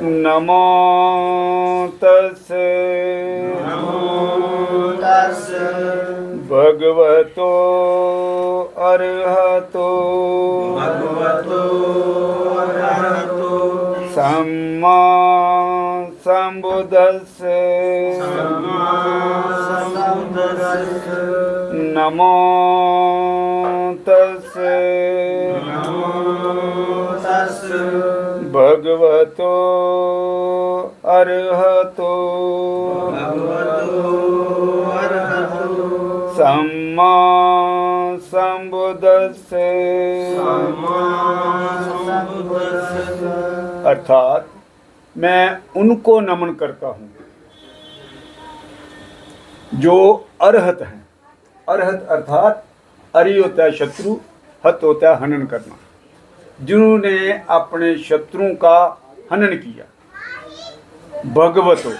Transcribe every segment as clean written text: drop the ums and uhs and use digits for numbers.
नमो तस्से भगवतो अरहतो सम्मा संबुद्धस्से नमो तस्से भगवतो अरहतो सम्मा संबुद्धस्से। अर्थात मैं उनको नमन करता हूँ जो अरहत हैं। अरहत अर्थात अरि होता है शत्रु, हत होता है हनन करना। जिन्होंने अपने शत्रुओं का हनन किया। भगवतो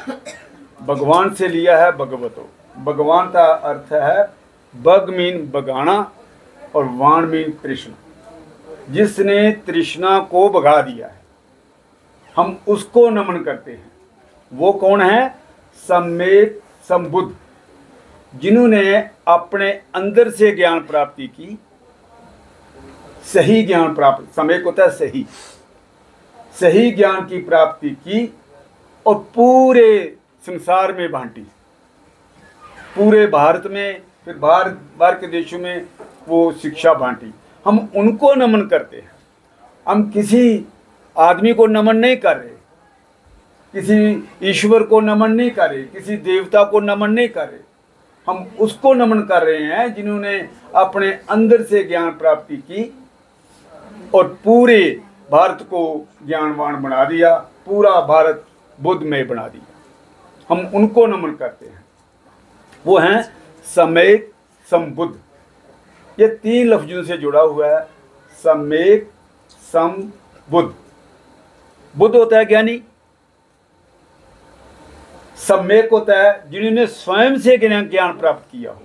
भगवान से लिया है। भगवतो भगवान का अर्थ है बग मीन बगाना और वाण मीन तृष्णा। जिसने तृष्णा को भगा दिया है हम उसको नमन करते हैं। वो कौन है? सम्यक संबुद्ध, जिन्होंने अपने अंदर से ज्ञान प्राप्ति की। सही ज्ञान प्राप्त, सम्यक होता है सही, सही ज्ञान की प्राप्ति की और पूरे संसार में बांटी। पूरे भारत में, फिर बाहर के देशों में वो शिक्षा बांटी। हम उनको नमन करते हैं। हम किसी आदमी को नमन नहीं कर रहे, किसी ईश्वर को नमन नहीं कर रहे, किसी देवता को नमन नहीं कर रहे। हम उसको नमन कर रहे हैं जिन्होंने अपने अंदर से ज्ञान प्राप्ति की और पूरे भारत को ज्ञानवान बना दिया, पूरा भारत बुद्धमय बना दिया। हम उनको नमन करते हैं। वो हैं सम्यक संबुद्ध। ये तीन लफ्जों से जुड़ा हुआ है। सम्यक संबुद्ध। बुद्ध होता है ज्ञानी, सम्यक होता है जिन्होंने स्वयं से ज्ञान प्राप्त किया हो,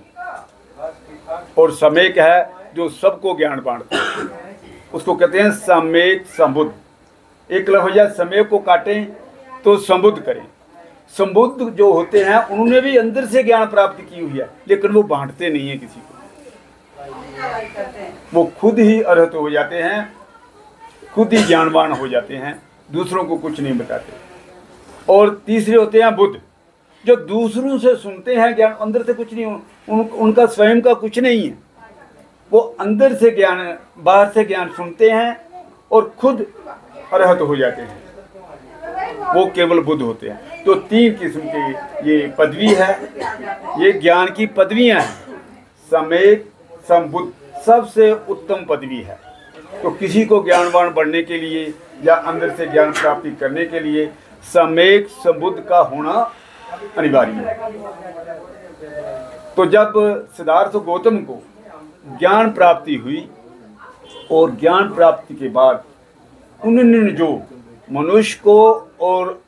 और सम्यक है जो सबको ज्ञान बांटता है। उसको कहते हैं सम्यक संबुद्ध। एक लफ्ज है सम्यक को काटें तो संबुद्ध करें। संबुद्ध जो होते हैं उन्होंने भी अंदर से ज्ञान प्राप्त की हुई है, लेकिन वो बांटते नहीं है किसी को। वो खुद ही अरहत हो जाते हैं, खुद ही ज्ञानवान हो जाते हैं, दूसरों को कुछ नहीं बताते। और तीसरे होते हैं बुद्ध, जो दूसरों से सुनते हैं ज्ञान, अंदर से कुछ नहीं, उनका स्वयं का कुछ नहीं है। वो अंदर से ज्ञान, बाहर से ज्ञान सुनते हैं और खुद अरहत हो जाते हैं। वो केवल बुद्ध होते हैं। तो तीन किस्म की ये पदवी है, ये ज्ञान की पदवियां हैं। सम्यक संबुद्ध सबसे उत्तम पदवी है। तो किसी को ज्ञानवान बनने के लिए या अंदर से ज्ञान प्राप्ति करने के लिए सम्यक संबुद्ध का होना अनिवार्य है। तो जब सिद्धार्थ गौतम को ज्ञान प्राप्ति हुई और ज्ञान प्राप्ति के बाद उन्होंने जो मनुष्य को और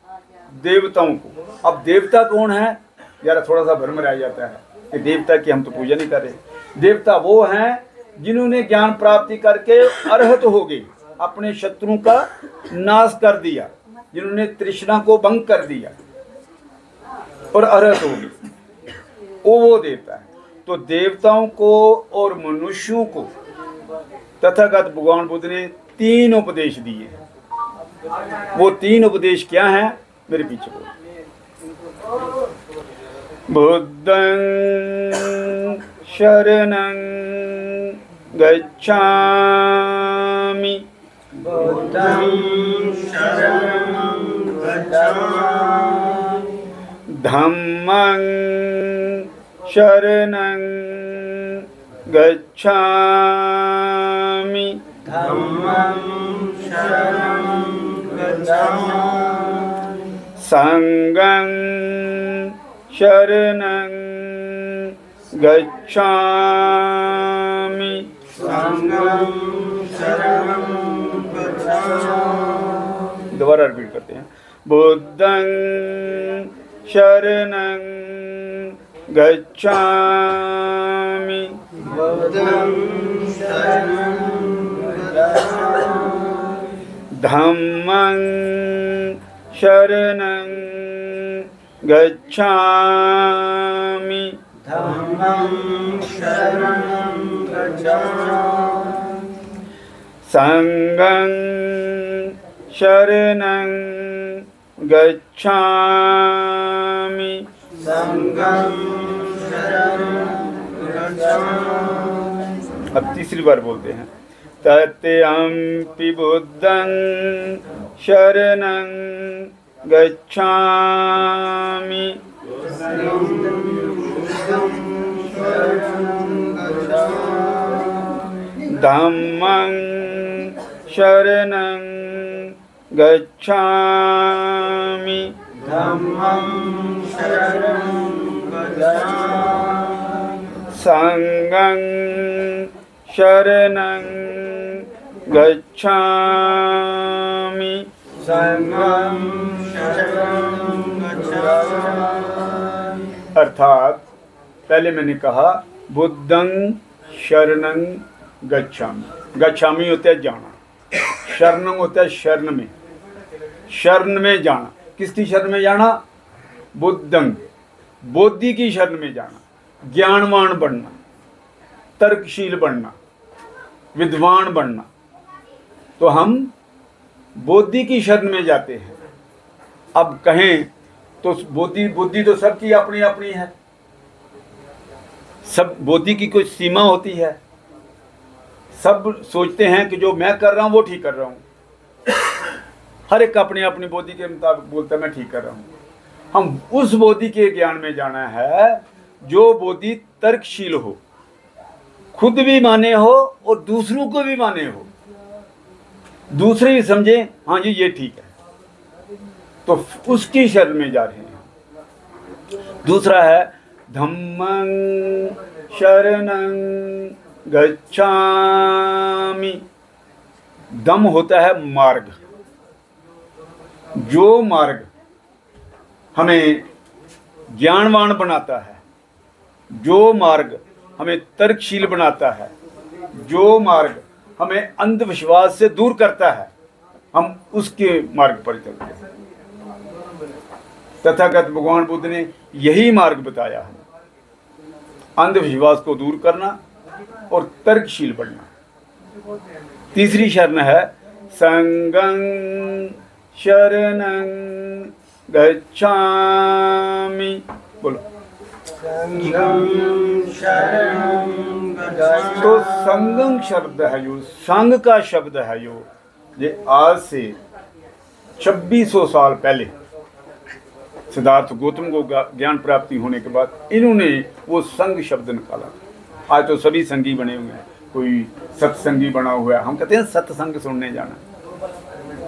देवताओं को, अब देवता कौन है यार, थोड़ा सा भ्रम रह जाता है कि देवता की हम तो पूजा नहीं कर रहे। देवता वो हैं जिन्होंने ज्ञान प्राप्ति करके अरहत हो गए, अपने शत्रुओं का नाश कर दिया, जिन्होंने तृष्णा को भंग कर दिया और अरहत हो गए, वो देवता है। तो देवताओं को और मनुष्यों को तथागत भगवान बुद्ध ने तीन उपदेश दिए हैं। वो तीन उपदेश क्या हैं? मेरे पीछे बोलो। बुद्धं शरणं गच्छामि, बुद्धं शरणं गच्छामि, धम्मं शरणं गच्छामि, धम्मं शरणं गच्छामि, संघं शरणं गच्छामि, संघं शरणं गच्छामि। दोबारा रिपीट करते हैं। बुद्धं शरणं गच्छामि, बुद्धं शरणं गच्छामि, धम्मं शरणं गच्छामि धम्मं शरणं गच्छामि संघं शरणं गच्छामि संघं शरणं गच्छामि। अब तीसरी बार बोलते हैं तत्यंपि बुद्धं शरणं गच्छामि धम्मं शरणं गच्छामि धम्मं शरणं गच्छामि संघं शरणं गच्छामि संघं शरणं गच्छामि। अर्थात पहले मैंने कहा बुद्धं शरणं गच्छामि। गच्छामि होता है जाना, शरणं होता है शरण में जाना। किसकी शरण में जाना? बुद्धं, बोधि की शरण में जाना, ज्ञानवान बनना, तर्कशील बनना, विद्वान बनना। तो हम बोधि की शरण में जाते हैं। अब कहें तो बुद्धि तो सबकी अपनी अपनी है। सब बोधि की कोई सीमा होती है। सब सोचते हैं कि जो मैं कर रहा हूं वो ठीक कर रहा हूं। हर एक अपनी अपनी बोधि के मुताबिक बोलता है मैं ठीक कर रहा हूं। हम उस बोधि के ज्ञान में जाना है जो बोधि तर्कशील हो, खुद भी माने हो और दूसरों को भी माने हो, दूसरे भी समझे हाँ जी ये ठीक है, तो उसकी शरण में जा रहे हैं। दूसरा है धम्मं शरणं गच्छामि। दम होता है मार्ग, जो मार्ग हमें ज्ञानवान बनाता है, जो मार्ग हमें तर्कशील बनाता है, जो मार्ग हमें अंधविश्वास से दूर करता है, हम उसके मार्ग पर चलते हैं। तथागत भगवान बुद्ध ने यही मार्ग बताया है, अंधविश्वास को दूर करना और तर्कशील बनना। तीसरी शरण है संघं शरणं गच्छामि। बोलो। संघं शरणं गच्छामि। तो संगम शब्द है जो, संघ का शब्द है जो, ये आज से 2600 साल पहले सिद्धार्थ गौतम को ज्ञान प्राप्ति होने के बाद इन्होंने वो संघ शब्द निकाला। आज तो सभी संगी बने हुए हैं, कोई सत्संगी बना हुआ है, हम कहते हैं सत्संग सुनने जाना,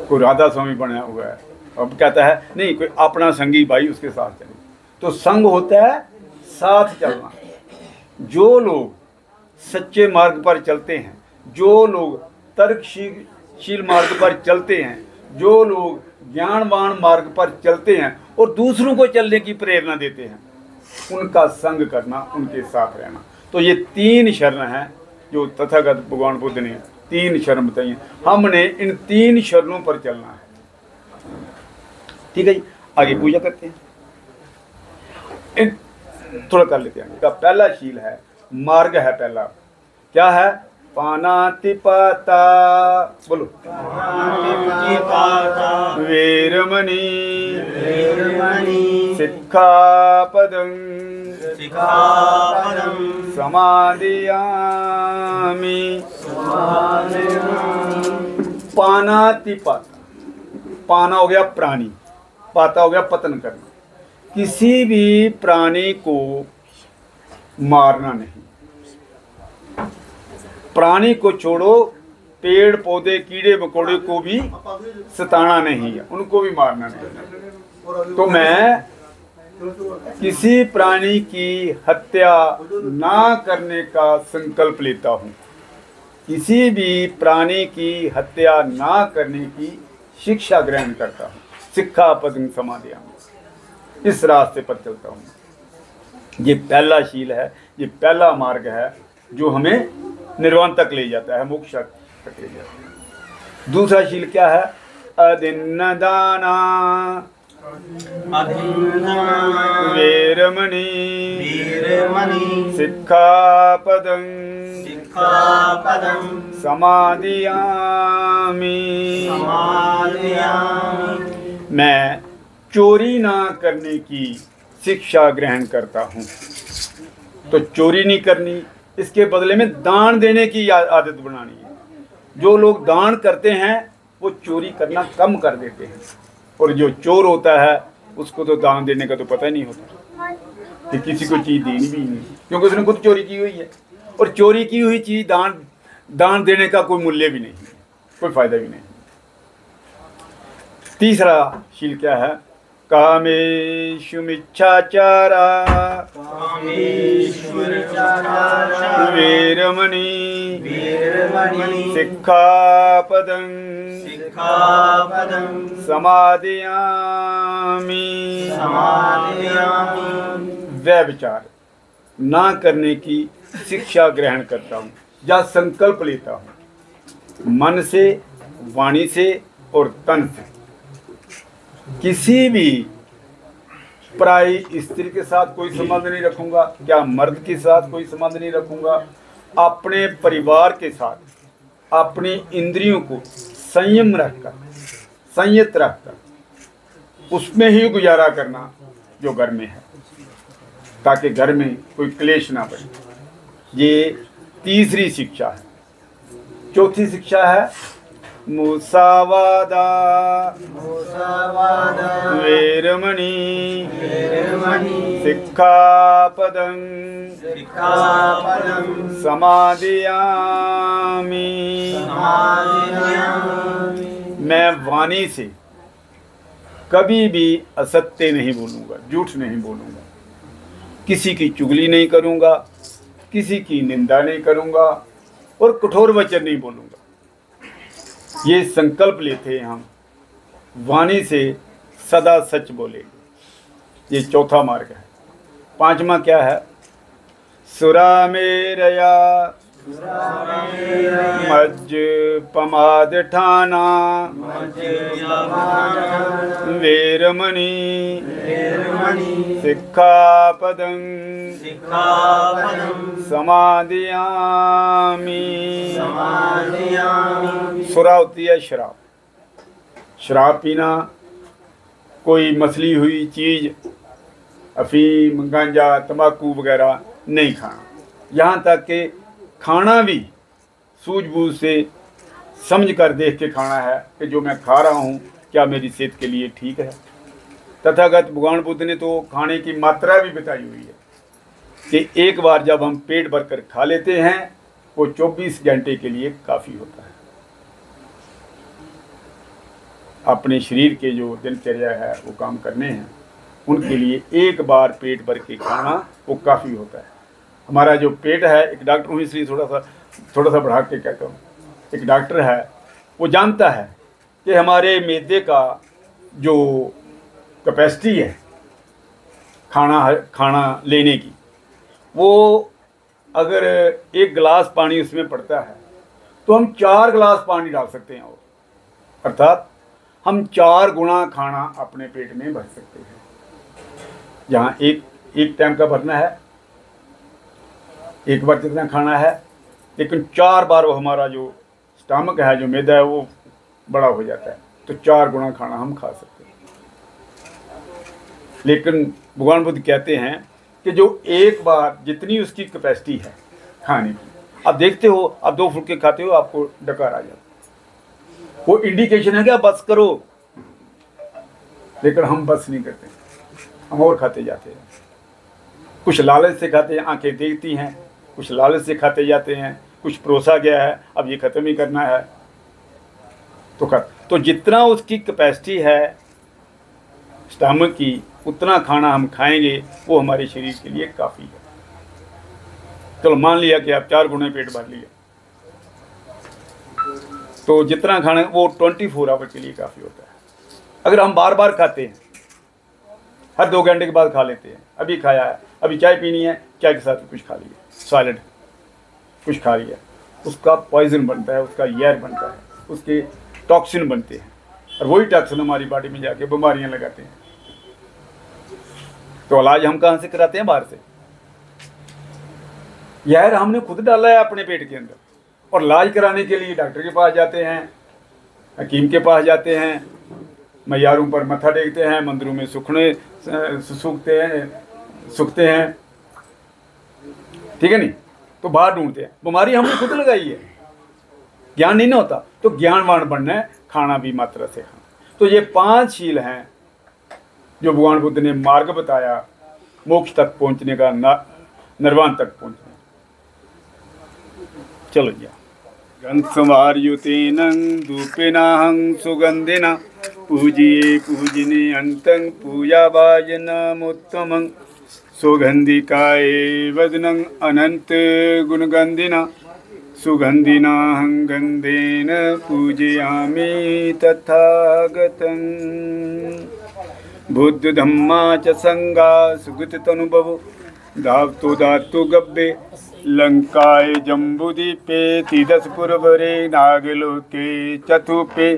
कोई राधा स्वामी बना हुआ है, अब कहता है नहीं कोई अपना संगी भाई उसके साथ चले। तो संग होता है साथ चलना। जो लोग सच्चे मार्ग पर चलते हैं, जो लोग तर्कशील मार्ग पर चलते हैं, जो लोग ज्ञानवान मार्ग पर चलते हैं और दूसरों को चलने की प्रेरणा देते हैं, उनका संग करना, उनके साथ रहना। तो ये 3 शरण हैं जो तथागत भगवान बुद्ध ने 3 शरण बताई हैं। हमने इन 3 शरणों पर चलना है। ठीक है जी, आगे पूजा करते हैं। थोड़ा कर लेते हैं। इसका पहला शील है, मार्ग है पहला, क्या है? पानातिपाता। बोलो। पानातिपाता वेरमणि वेरमणि सिक्खापदं सिक्खापदं समादयामि। समादयामि। पानातिपाता, पाना हो गया प्राणी, पाता हो गया पतन करना। किसी भी प्राणी को मारना नहीं। प्राणी को छोड़ो, पेड़ पौधे कीड़े मकोड़े को भी सताना नहीं है, उनको भी मारना नहीं। तो मैं किसी प्राणी की हत्या ना करने का संकल्प लेता हूँ, किसी भी प्राणी की हत्या ना करने की शिक्षा ग्रहण करता हूँ। सिक्खापदं समादयामि, इस रास्ते पर चलता हूँ। ये पहला शील है, ये पहला मार्ग है जो हमें निर्वाण तक ले जाता है, मोक्ष तक ले जाता है। दूसरा शील क्या है? अदिन्नदाना वेरमणि सिक्खापदं समादियामि। मैं चोरी ना करने की शिक्षा ग्रहण करता हूँ। तो चोरी नहीं करनी, इसके बदले में दान देने की आदत बनानी है। जो लोग दान करते हैं वो चोरी करना कम कर देते हैं, और जो चोर होता है उसको तो दान देने का तो पता ही नहीं होता कि किसी को चीज़ देनी भी नहीं, क्योंकि उसने खुद चोरी की हुई है। और चोरी की हुई चीज़ दान देने का कोई मूल्य भी नहीं, कोई फायदा भी नहीं। तीसरा शील क्या है? कामेषु मिच्छाचारा वेरमणि सिक्खापदं समादियामि। व्यभिचार ना करने की शिक्षा ग्रहण करता हूँ या संकल्प लेता हूँ, मन से, वाणी से और तन से। किसी भी पराई स्त्री के साथ कोई संबंध नहीं रखूंगा, क्या मर्द के साथ कोई संबंध नहीं रखूंगा। अपने परिवार के साथ अपनी इंद्रियों को संयम रखकर, संयत रखकर उसमें ही गुजारा करना जो घर में है, ताकि घर में कोई क्लेश ना बने। ये तीसरी शिक्षा है। चौथी शिक्षा है मुसावादा वेरमणि सिक्खापदं समादियामि। मैं वाणी से कभी भी असत्य नहीं बोलूँगा, झूठ नहीं बोलूँगा, किसी की चुगली नहीं करूँगा, किसी की निंदा नहीं करूँगा और कठोर वचन नहीं बोलूँगा। ये संकल्प लेते हैं हम, वाणी से सदा सच बोलेंगे। ये चौथा मार्ग है। पांचवा क्या है? सुरामेरया मज्ज पमाद ठाना वेरमणि सिक्खापदं समादियामि। सुरा होती है शराब। शराब पीना, कोई मसली हुई चीज़, अफीम, गांजा, तंबाकू वगैरह नहीं खाना। यहाँ तक कि खाना भी सूझबूझ से समझ कर देख के खाना है कि जो मैं खा रहा हूँ क्या मेरी सेहत के लिए ठीक है। तथागत भगवान बुद्ध ने तो खाने की मात्रा भी बताई हुई है कि एक बार जब हम पेट भर कर खा लेते हैं वो 24 घंटे के लिए काफ़ी होता है। अपने शरीर के जो दिनचर्या है वो काम करने हैं, उनके लिए एक बार पेट भर के खाना वो काफ़ी होता है। हमारा जो पेट है, एक डॉक्टर हूँ इसलिए थोड़ा सा बढ़ा के कहता हूँ, एक डॉक्टर है वो जानता है कि हमारे मैदे का जो कैपेसिटी है खाना लेने की, वो अगर एक गिलास पानी उसमें पड़ता है तो हम 4 गिलास पानी डाल सकते हैं, और अर्थात हम 4 गुना खाना अपने पेट में भर सकते हैं। जहाँ एक टाइम का भरना है, एक बार जितना खाना है, लेकिन 4 बार वो हमारा जो स्टमक है, जो मैदा है, वो बड़ा हो जाता है, तो 4 गुना खाना हम खा सकते हैं। लेकिन भगवान बुद्ध कहते हैं कि जो एक बार जितनी उसकी कैपेसिटी है खाने की, आप देखते हो, आप 2 फुल्के खाते हो, आपको डकार आ जाता है, वो इंडिकेशन है कि आप बस करो। लेकिन हम बस नहीं करते, हम और खाते जाते हैं। कुछ लालच से खाते हैं, आंखें देखती हैं, कुछ लालच से खाते जाते हैं, कुछ परोसा गया है, अब ये ख़त्म ही करना है तो जितना उसकी कैपेसिटी है स्टमक की, उतना खाना हम खाएंगे, वो हमारे शरीर के लिए काफ़ी है। चलो मान लिया कि आप 4 गुना पेट भर लिए, तो जितना खाना वो 24 आवर के लिए काफ़ी होता है। अगर हम बार बार खाते हैं, हर 2 घंटे के बाद खा लेते हैं, अभी खाया है, अभी चाय पीनी है, चाय के साथ कुछ खा लिया, सैलेड कुछ खा लिया, उसका पॉइजन बनता है, उसका जहर बनता है, उसके टॉक्सिन बनते हैं। और वही टॉक्सिन हमारी बॉडी में जाके बीमारियां लगाते हैं। तो इलाज हम कहाँ से कराते हैं? बाहर से। यह हमने खुद डाला है अपने पेट के अंदर, और इलाज कराने के लिए डॉक्टर के पास जाते हैं, हकीम के पास जाते हैं, मैयारों पर मत्था टेकते हैं, मंदिरों में सूखते हैं, ठीक है नहीं? तो बाहर ढूंढते हैं। बीमारी हमने खुद लगाई है, ज्ञान नहीं ना होता। तो ज्ञानवान बनना है, खाना भी मात्रा से खाना। तो ये 5 शील हैं जो भगवान बुद्ध ने मार्ग बताया मोक्ष तक पहुंचने का, निर्वाण तक पहुंचने। चलो जी। गंधसंवारयुतेन धूपेनाहं सुगंधिना पूजिये पूजने अंतं पूजाभाजनमुत्तमं सुगंधिकाय वदनं अनंत गुणगंधिना सुगंधिनाहं गंधेन पूजयामि तथागतं। बुद्ध धम्मा च संगा सुगत तनुभवो धावतो धातु गब्बे लंकाय जम्बूदीपे तिदसपुरवरे नागलोके चतुपे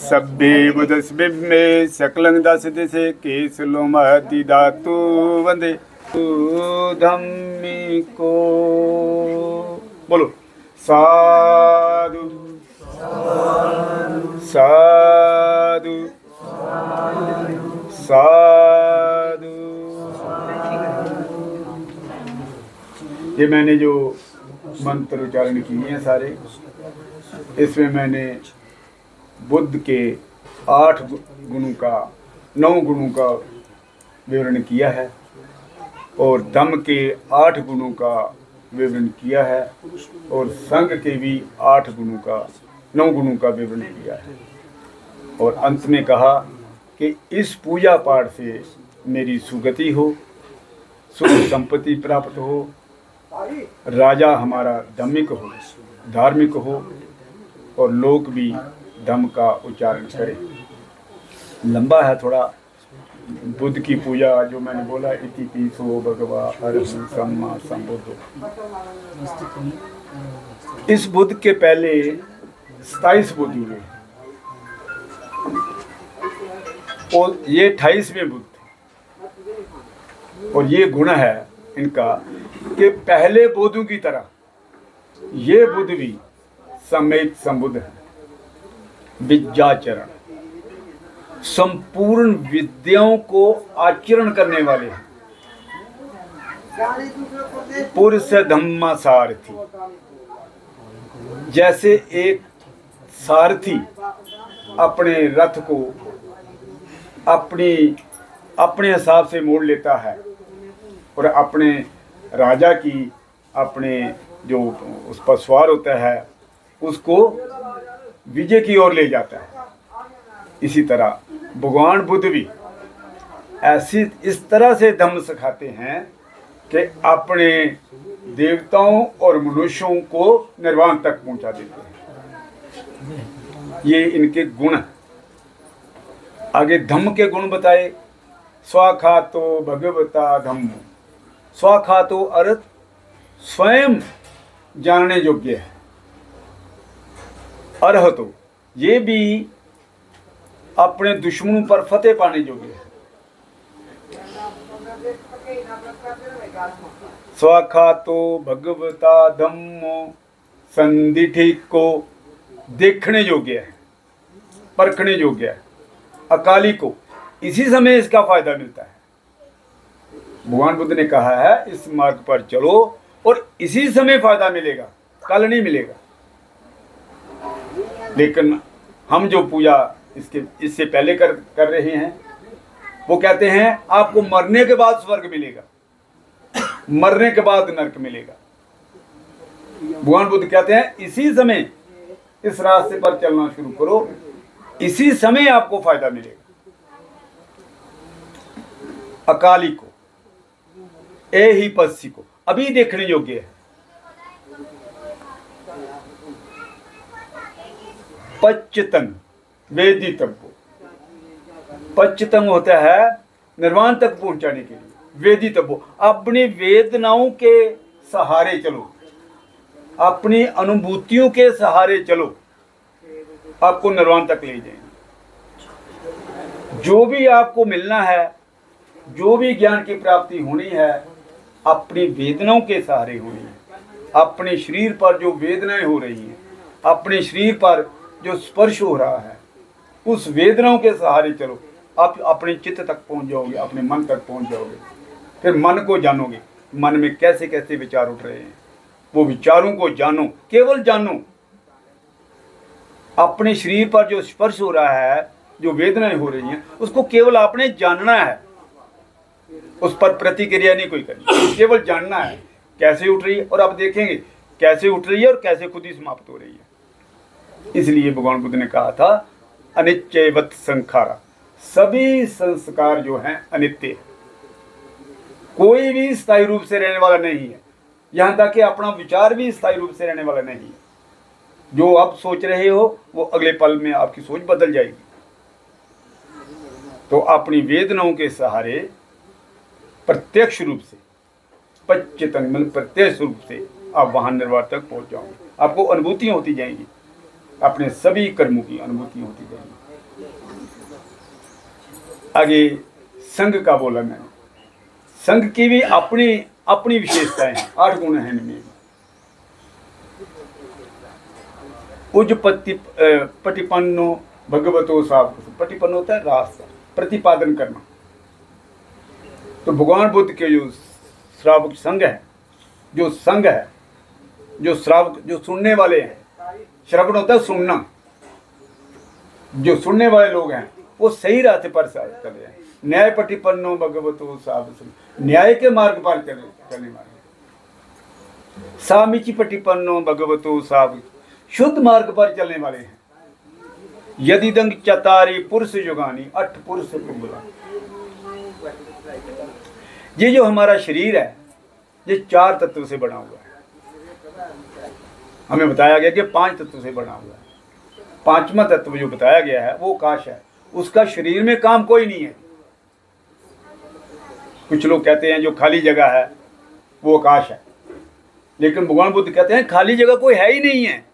सब्बे बुदस्बिम्बे सकलं दस दिशे केसलोमहति धातु वंदे धम्मिको। बोलो साधु साधु साधु। ये मैंने जो मंत्र उच्चारण किए हैं सारे, इसमें मैंने बुद्ध के 8 गुणों का, 9 गुणों का विवरण किया है, और धम्म के 8 गुणों का विवरण किया है, और संघ के भी 8 गुणों का, 9 गुणों का विवरण किया है। और अंत में कहा कि इस पूजा पाठ से मेरी सुगति हो, सुख संपत्ति प्राप्त हो, राजा हमारा धार्मिक हो, धार्मिक हो, और लोग भी धम्म का उच्चारण करें। लंबा है थोड़ा। बुद्ध की पूजा जो मैंने बोला, इति पीसो भगवा अरहं सम्मा संबुद्धो। इस बुद्ध के पहले 27 बुद्ध हुए, और ये 28वें बुद्ध थे। और ये गुण है इनका कि पहले बुद्धों की तरह ये बुद्ध भी सम्यक संबुद्ध है, विद्याचरण, संपूर्ण विद्याओं को आचरण करने वाले हैं, पुरुष धम्मा सारथी। जैसे एक सारथी अपने रथ को अपने हिसाब से मोड़ लेता है, और अपने राजा की, अपने जो उस पर सवार होता है उसको विजय की ओर ले जाता है। इसी तरह भगवान बुद्ध भी इस तरह से धम्म सिखाते हैं कि अपने देवताओं और मनुष्यों को निर्वाण तक पहुंचा देते हैं। ये इनके गुण हैं। आगे धम्म के गुण बताए। स्वाखातो भगवता धम्म। स्वाखातो अर्थ स्वयं जानने योग्य है। अर्हतो ये भी अपने दुश्मनों पर फतेह पाने योग्य है। स्वाखातो भगवता धम्मो संदिठी को देखने योग्य है, परखने योग्य है। अकाली को इसी समय इसका फायदा मिलता है। भगवान बुद्ध ने कहा है इस मार्ग पर चलो और इसी समय फायदा मिलेगा, कल नहीं मिलेगा। लेकिन हम जो पूजा इससे पहले कर रहे हैं, वो कहते हैं आपको मरने के बाद स्वर्ग मिलेगा, मरने के बाद नरक मिलेगा। भगवान बुद्ध कहते हैं इसी समय इस रास्ते पर चलना शुरू करो, इसी समय आपको फायदा मिलेगा। अकाली को, ए ही पस्सी को अभी देखने योग्य है। पच्चतंग वेदितव्य। पच्चतंग होता है निर्वाण तक पहुंचाने के लिए। वेदितव्य अपनी वेदनाओं के सहारे चलो, अपनी अनुभूतियों के सहारे चलो, आपको निर्वाण तक ले जाएंगे। जो भी आपको मिलना है, जो भी ज्ञान की प्राप्ति होनी है, अपनी वेदनाओं के सहारे होनी है। अपने शरीर पर जो वेदनाएं हो रही हैं, अपने शरीर पर जो स्पर्श हो रहा है, उस वेदनाओं के सहारे चलो। आप अपने चित्त तक पहुंच जाओगे, अपने मन तक पहुंच जाओगे। फिर मन को जानोगे, मन में कैसे कैसे विचार उठ रहे हैं, वो विचारों को जानो, केवल जानो। अपने शरीर पर जो स्पर्श हो रहा है, जो वेदनाएं हो रही हैं, उसको केवल आपने जानना है, उस पर प्रतिक्रिया नहीं कोई करनी, केवल जानना है कैसे उठ रही है। और आप देखेंगे कैसे उठ रही है और कैसे खुद ही समाप्त हो रही है। इसलिए भगवान बुद्ध ने कहा था अनित्यवत संखारा, सभी संस्कार जो हैं अनित्य है, कोई भी स्थायी रूप से रहने वाला नहीं है। यहाँ तक कि अपना विचार भी स्थायी रूप से रहने वाला नहीं है। जो आप सोच रहे हो वो अगले पल में आपकी सोच बदल जाएगी। तो अपनी वेदनाओं के सहारे प्रत्यक्ष रूप से, पच्चेतन प्रत्यक्ष रूप से आप वहां निर्वाण तक पहुंच जाओगे। आपको अनुभूतियां होती जाएंगी, अपने सभी कर्मों की अनुभूतियां होती जाएंगी। आगे संघ का बोला मैंने। संघ की भी अपनी अपनी विशेषताएं हैं, 8 गुण हैं इनमें। उज पटिपन्नो भगवतो साव, पटिपन्न होता है रास्ता, प्रतिपादन करना। तो भगवान बुद्ध के जो श्रावक संघ है, जो संघ है, जो श्रावक, जो सुनने वाले हैं, श्रवण होता है सुनना, जो सुनने वाले लोग हैं वो सही रास्ते पर चले हैं। न्याय पटिपन्नो भगवतो साव, न्याय के मार्ग पर चलने वाले। सामिची पटिपन्नो भगवतो साव, शुद्ध मार्ग पर चलने वाले हैं। यदि दंग चतारी पुरुष युगानी, 8 पुरुष पुंगला। ये जो हमारा शरीर है, ये 4 तत्व से बना हुआ है। हमें बताया गया कि 5 तत्व से बना हुआ है। 5वां तत्व जो बताया गया है वो आकाश है। उसका शरीर में काम कोई नहीं है। कुछ लोग कहते हैं जो खाली जगह है वो आकाश है, लेकिन भगवान बुद्ध कहते हैं खाली जगह कोई है ही नहीं है।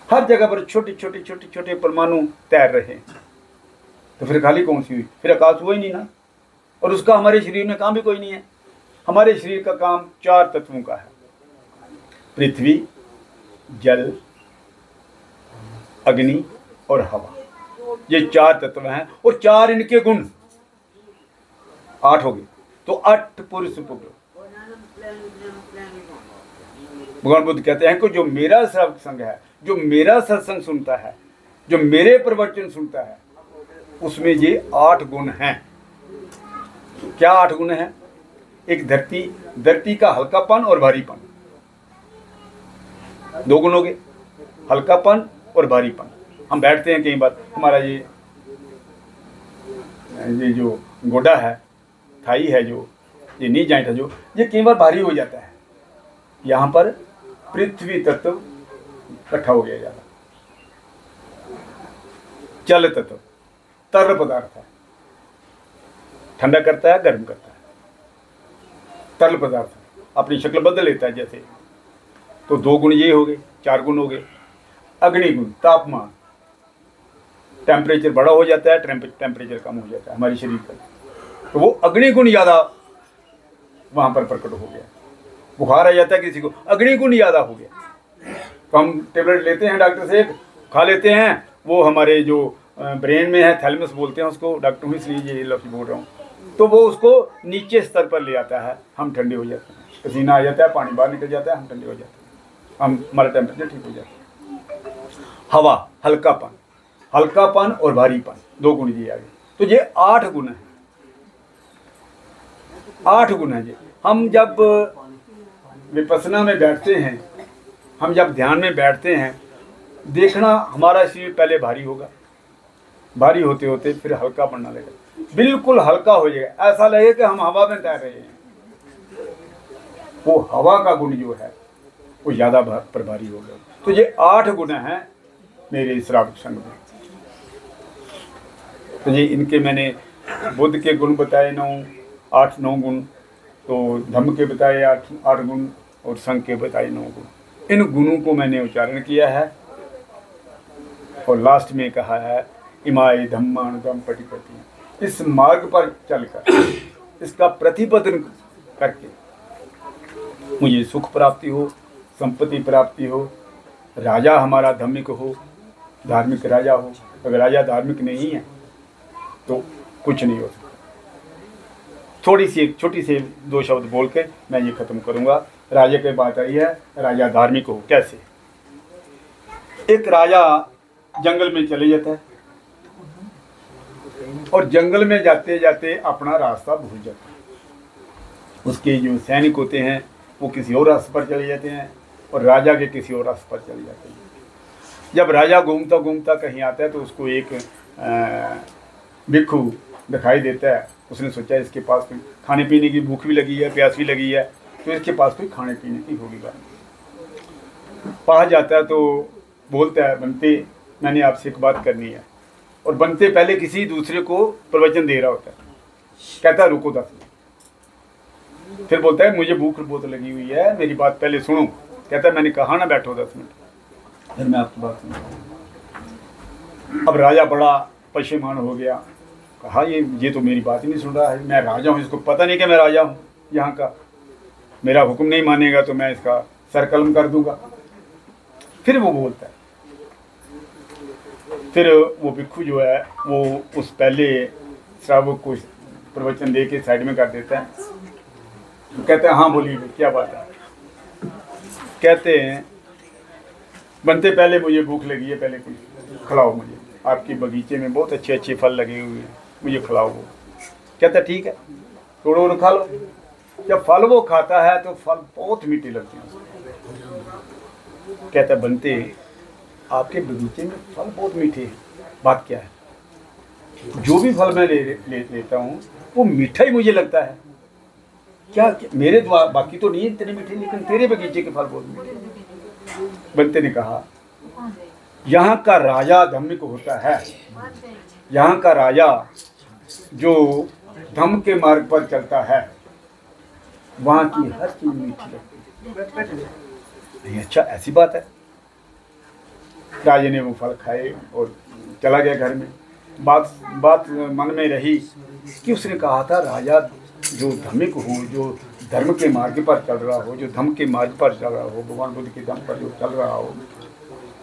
हर जगह पर छोटे छोटे छोटे छोटे परमाणु तैर रहे हैं, तो फिर खाली कौन सी हुई? फिर आकाश हुआ ही नहीं ना। और उसका हमारे शरीर में काम भी कोई नहीं है। हमारे शरीर का काम 4 तत्वों का है, पृथ्वी, जल, अग्नि और हवा। ये 4 तत्व हैं और 4 इनके गुण, 8 हो गए। तो 8 पुरुष पुत्र। भगवान बुद्ध कहते हैं कि जो मेरा श्रावक संघ है, जो मेरा सत्संग सुनता है, जो मेरे प्रवचन सुनता है, उसमें ये 8 गुण हैं। क्या 8 गुण हैं? एक धरती का हल्कापन और भारीपन, 2 गुण हो गए, हल्कापन और भारीपन। हम बैठते हैं कई बार, हमारा ये जो गोडा है, थाई है, जो ये नी जॉइंट है, जो ये कई बार भारी हो जाता है। यहाँ पर पृथ्वी तत्व इकट्ठा हो गया ज़्यादा। जल तत्व तरल पदार्थ है, ठंडा करता है, गर्म करता है। तरल पदार्थ अपनी शक्ल बदल लेता है जैसे। तो 2 गुण ये हो गए, 4 गुण हो गए। अग्नि गुण, तापमान, टेम्परेचर बड़ा हो जाता है, टेम्परेचर कम हो जाता है हमारे शरीर का। तो वो अग्नि गुण ज़्यादा वहाँ पर प्रकट हो गया। बुखार आ जाता है किसी को, अग्नि गुण ज़्यादा हो गया। तो हम टेबलेट लेते हैं डॉक्टर से, खा लेते हैं, वो हमारे जो ब्रेन में है, थैलेमस बोलते हैं उसको, डॉक्टर हूँ इसलिए ये लफ्ज़ बोल रहा हूँ, तो वो उसको नीचे स्तर पर ले आता है। हम ठंडे हो जाते हैं, पसीना आ जाता है, पानी बाहर निकल जाता है, हम ठंडे हो जाते हैं, हमारा टेम्परेचर ठीक हो जाता है। हवा, हल्कापन और भारीपन, 2 गुण ये आ गए। तो ये 8 गुण हैं, 8 गुण हैं ये। हम जब विपස්සना में बैठते हैं, हम जब ध्यान में बैठते हैं, देखना हमारा शरीर पहले भारी होगा, भारी होते होते फिर हल्का पड़ना लगेगा, बिल्कुल हल्का हो जाएगा, ऐसा लगेगा कि हम हवा में तैर रहे हैं। वो हवा का गुण जो है वो ज़्यादा प्रभारी हो गया। तो ये 8 गुण हैं मेरे श्रावक संघ में। तो ये इनके मैंने बुद्ध के गुण बताए 8-9 गुण, तो धम्म के बताए 8 गुण और संघ के बताए 9 गुण। इन गुणों को मैंने उच्चारण किया है और लास्ट में कहा है इमाय धम्मानुगम पटिपति। इस मार्ग पर चलकर इसका प्रतिपादन करके मुझे सुख प्राप्ति हो, संपत्ति प्राप्ति हो, राजा हमारा धार्मिक हो, धार्मिक राजा हो। अगर राजा धार्मिक नहीं है तो कुछ नहीं हो सकता। थोड़ी सी छोटी सी 2 शब्द बोल के मैं ये खत्म करूंगा। राजा की बात आई है, राजा धार्मिक हो कैसे। एक राजा जंगल में चले जाता है और जंगल में जाते जाते अपना रास्ता भूल जाता है। उसके जो सैनिक होते हैं वो किसी और रास्ते पर चले जाते हैं और राजा के किसी और रास्ते पर चले जाते हैं। जब राजा घूमता घूमता कहीं आता है तो उसको एक भिक्षु दिखाई देता है। उसने सोचा इसके पास कोई खाने पीने की भूख भी लगी है, प्यास भी लगी है, तो इसके पास कोई खाने पीने की होगी बात। पास जाता है तो बोलता है, बनते मैंने आपसे एक बात करनी है। और बनते पहले किसी दूसरे को प्रवचन दे रहा होता है। कहता है रुको 10 मिनट। फिर बोलता है मुझे भूख बहुत लगी हुई है, मेरी बात पहले सुनो। कहता है मैंने कहा ना बैठो 10 मिनट, फिर मैं आपकी बात सुनूंगा। अब राजा बड़ा परेशान हो गया, कहा ये तो मेरी बात ही नहीं सुन रहा है। मैं राजा हूँ, इसको पता नहीं कि मैं राजा हूँ यहाँ का। मेरा हुक्म नहीं मानेगा तो मैं इसका सर कलम कर दूंगा। फिर वो बोलता है, फिर वो भिक्षु जो है वो उस पहले श्रावक को प्रवचन दे के साइड में कर देता है। तो कहते हैं हाँ बोलिए क्या बात है। कहते हैं बनते पहले मुझे भूख लगी है, पहले कुछ खिलाओ मुझे। आपके बगीचे में बहुत अच्छे अच्छे फल लगे हुए हैं, मुझे खिलाओ वो। कहता ठीक है, थोड़ा खा लो। जब फल वो खाता है तो फल बहुत मीठे लगते हैं। कहता बनते आपके बगीचे में फल बहुत मीठे हैं, बात क्या है। जो भी फल मैं लेता हूँ वो मीठा ही मुझे लगता है। क्या मेरे द्वारा बाकी तो नहीं है इतने मीठे, लेकिन तेरे बगीचे के फल बहुत मीठे। बनते ने कहा यहाँ का राजा धार्मिक होता है। यहाँ का राजा जो धर्म के मार्ग पर चलता है वहाँ की हर चीज मीठी लगती है। अच्छा ऐसी बात है। राजा ने वो फल खाए और चला गया घर में। बात मन में रही कि उसने कहा था राजा जो धार्मिक हो, जो धर्म के मार्ग पर चल रहा हो, जो धर्म के मार्ग पर चल रहा हो, भगवान बुद्ध के धर्म पर जो चल रहा हो,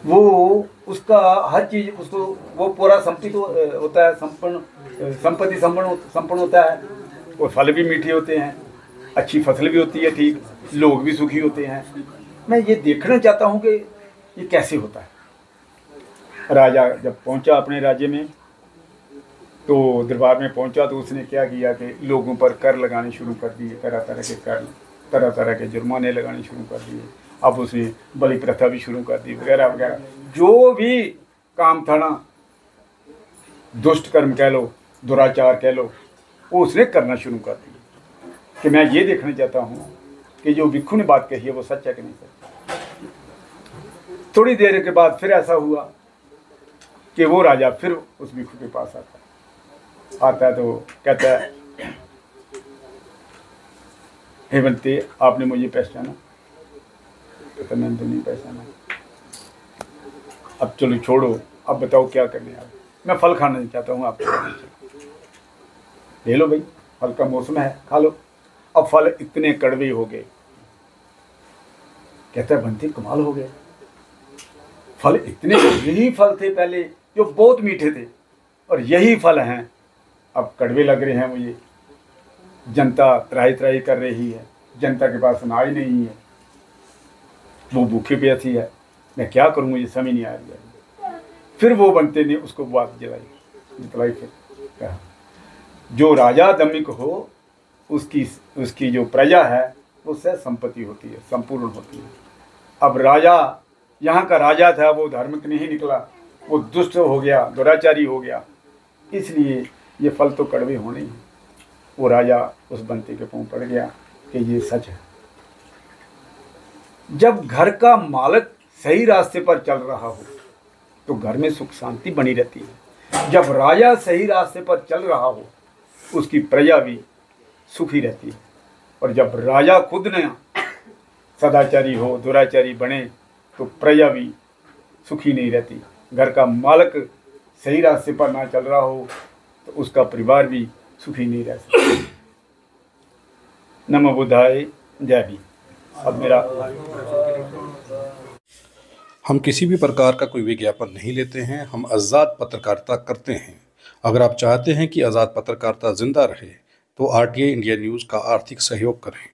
वो उसका हर चीज उसको वो पूरा संपत्ति होता है, संपत्ति संपन्न होता है। और फल भी मीठे होते हैं, अच्छी फसल भी होती है, ठीक, लोग भी सुखी होते हैं। मैं ये देखना चाहता हूँ कि ये कैसे होता है। राजा जब पहुँचा अपने राज्य में तो दरबार में पहुंचा तो उसने क्या किया कि लोगों पर कर लगाने शुरू कर दिए, तरह तरह के कर, तरह तरह के जुर्माने लगाने शुरू कर दिए। अब उसने बलि प्रथा भी शुरू कर दी वगैरह वगैरह। जो भी काम था ना, दुष्ट कर्म कह लो, दुराचार कह लो, वो उसने करना शुरू कर दिया। कि मैं ये देखना चाहता हूँ कि जो भिक्षु ने बात कही है वो सच है कि नहीं सच। थोड़ी देर के बाद फिर ऐसा हुआ कि वो राजा फिर उस भिक्षु के पास आता है तो कहता है हे बनते आपने मुझे पहचाना। कहता मैंने तो नहीं पहचाना। अब चलो छोड़ो, अब बताओ क्या करने आप। मैं फल खाना चाहता हूँ, आपको ले लो भाई, फल का मौसम है, खा लो। अब फल इतने कड़वे हो गए। कहता है बनते कमाल हो गया, फल इतने, यही फल थे पहले जो बहुत मीठे थे और यही फल हैं अब कड़वे लग रहे हैं मुझे। जनता त्राही त्राही कर रही है, जनता के पास अनाज नहीं है, वो भूखी प्यासी है, मैं क्या करूं, मुझे समझ नहीं आ रही है। फिर वो बनते ने उसको बात जलाई। फिर कहा जो राजा धार्मिक हो उसकी जो प्रजा है वो सह संपत्ति होती है, संपूर्ण होती है। अब राजा यहाँ का राजा था वो धार्मिक नहीं निकला, वो दुष्ट हो गया, दुराचारी हो गया, इसलिए ये फल तो कड़वे होने ही। वो राजा उस बंते के पांव पड़ गया कि ये सच है। जब घर का मालिक सही रास्ते पर चल रहा हो तो घर में सुख शांति बनी रहती है। जब राजा सही रास्ते पर चल रहा हो उसकी प्रजा भी सुखी रहती है। और जब राजा खुद न सदाचारी हो, दुराचारी बने तो प्रजा भी सुखी नहीं रहती। घर का मालिक सही रास्ते पर ना चल रहा हो तो उसका परिवार भी सुखी नहीं रह सकता। नमो बुद्धाय, जय भीम। अब मेरा हम किसी भी प्रकार का कोई विज्ञापन नहीं लेते हैं, हम आज़ाद पत्रकारिता करते हैं। अगर आप चाहते हैं कि आज़ाद पत्रकारिता जिंदा रहे तो आरटीआई इंडिया न्यूज़ का आर्थिक सहयोग करें।